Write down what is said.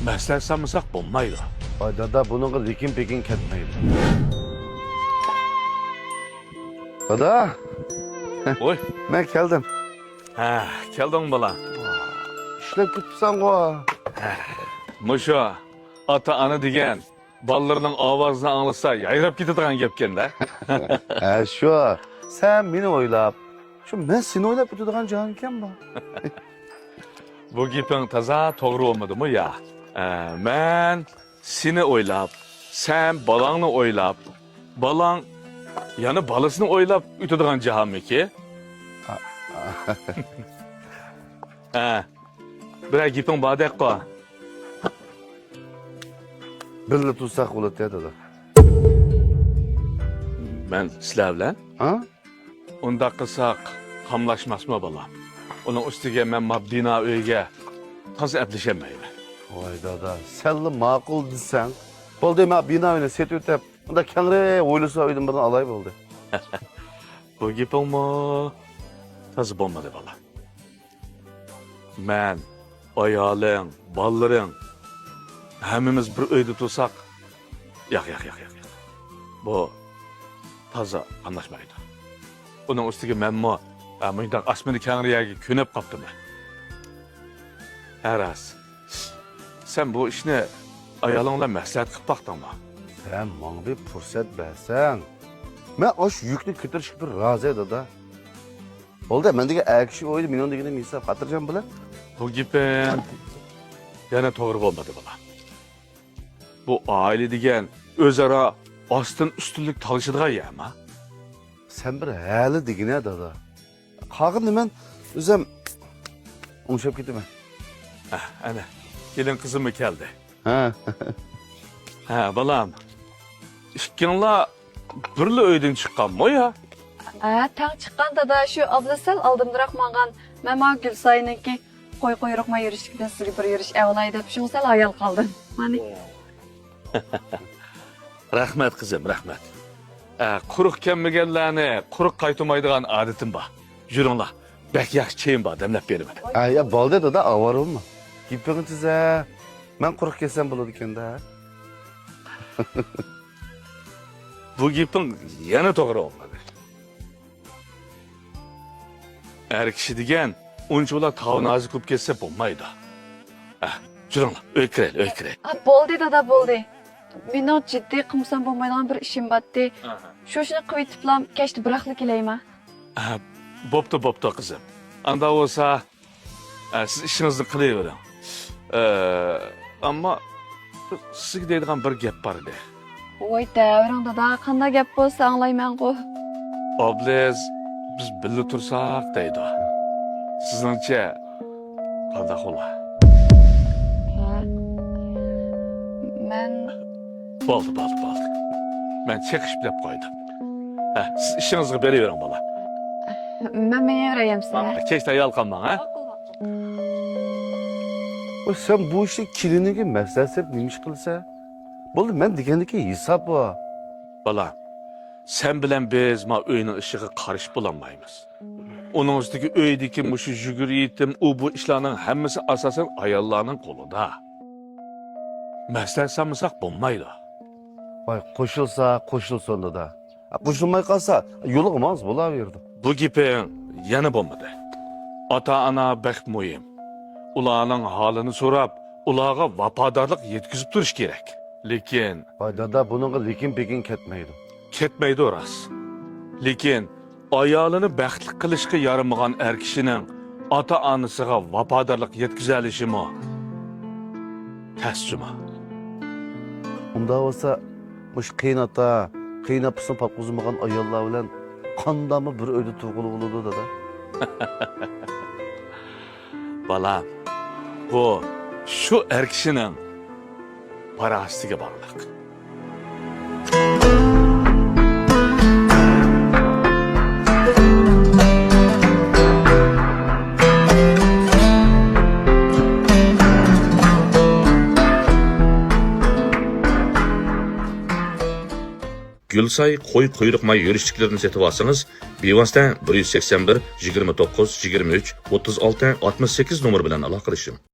Məsləhət salmasak olmaydı. Ay dada bununla lekin pekin ketmeydi. Dada, Oy. ben geldim. Ha, keldin bala. İşlep gitsen ko. Muşa, ata ana degen ballarının avazını anlasa yayrap gidadigan gepken de. Şu, sen beni oylap. Şu ben seni oylap ötüdüğün canım kim bu? Bu gepin taza doğru olmadı mı ya? Ben seni oylap, sen balağını oylap, balan yani balısını oylap ötüdüğün cihan mı ki? Bir gepin badek ko. Birle tutsak olat ya dada. Ben sizlerle. Ha? Onda kısak hamlaşmaz mı balam? Onun üstüge ben bina öyge tazı eplişemeyim. Vay dada, senle makul desen. Bol deme bina öyle set ötep. Bunda kendine oylusu öydüm buradan alay oldu. Bu gepin mu? Tazı bulmadı bala. Ben, ayalın, balların, hemimiz bir öyde tutsak, yak. Bu tazı anlaşmaydı. Onun üstüge ben mu? Mıydak asmini kenarıya könep kaptım ben. Eras, sen bu işini ayalınla məsləhət qıp baxdın mı? Sen bana bir fırsat versen. Ben aş yüklü kötürüşük bir razı dada. Oldu ben de erkişi oydu milyon degine misaf hatırlayacağım bile. Bu gipin yana doğru olmadı bana. Bu aile degen özara astın üstünlük talışıdığa yema. Sen bir hali degine dada. Kalkın hemen özüm umuşap gitti mi? Ana, gelin kızım mı geldi? Ha. Balam. İşkinla birli öydün çıkan mı ya? Taң chiqqanda da shu ablasal oldinroq mangan mama Gulsoyiniki qo'y quyruqma yurishlikdan sizga bir yurish avlay deb shu sal ayol qoldim. Mana Rahmet kızım, rahmet. Quruq kelmaganlarni quruq qaytmaydigan odatim bor. Yuringlar. Bek yaxshi çeyim bor, demlab beraman. Ya balde dada avar olma. Gitpegin size. Ben kuruk kesem buladı kendi ha. Bu gepin yana to'g'ri olmadi. Er kishi degan unchalar tavnozi ko'p ketsa bo'lmaydi. Yuringlar, uy kiraylik. bo'ldi dada bo'ldi. Meni jiddiy qilsam bo'lmaydigan bir ishim botdi. Shu ishni qilib yetiblam kechdi biraqli kelayman. Bo'pti qizim. Anda bo'lsa siz ishingizni qilavering. Ammo sizga deydigan bir gap bor edi. Voy davring dada, qanday gap bo'lsa anglayman-ku. Oblez biz birga tursak deydi. Sizningcha qanday bo'lar? Men Bo'ldi. Men chekish bilib qo'ydim. Siz ishingizga beravering bola. men menaveraman sizga. Kechda yolqonmang, ha? Sen bu işi kilinigi meslesep neymiş kılsa? Buldu ben dikendeki hesap o. Bola, sen bilan biz ma uyning ishiga qarish bo'lolmaymiz. Uning ustidagi uydagi mushu yugur yetim, bu ishlarning hammasi asosan ayollarning qo'lida. Maslahat salmasak bo'lmaydi. Vay koşulsa da. Koşulmay kalsa yolğumaz bulaverdi. Bu geping yana bo'lmadi. Ota-ona bak muhim. Ularning holini so'rab, ularga vafodorlik yetkazib turish kerak. Lekin Vay dada bununla lekin pekin ketmeydi. ketmaydi rost. Lekin ayolini baxtli qilishga yaramagan er kishining ota-onasiga vafodorlik yetkaza olishimi? Tasjima. Onda olsa muş kıynata, kıynapısını patkuzmagan ayollar bilen kandamı bir öyle tuğulu buludu dada. Balam, bu şu er kishining parasitiga bog'liq. Gülsay qo'y quyruqma yurishliklarini setib olsangiz, bevosita 181 29 23 36 68 nomer bilan aloqa qilishing.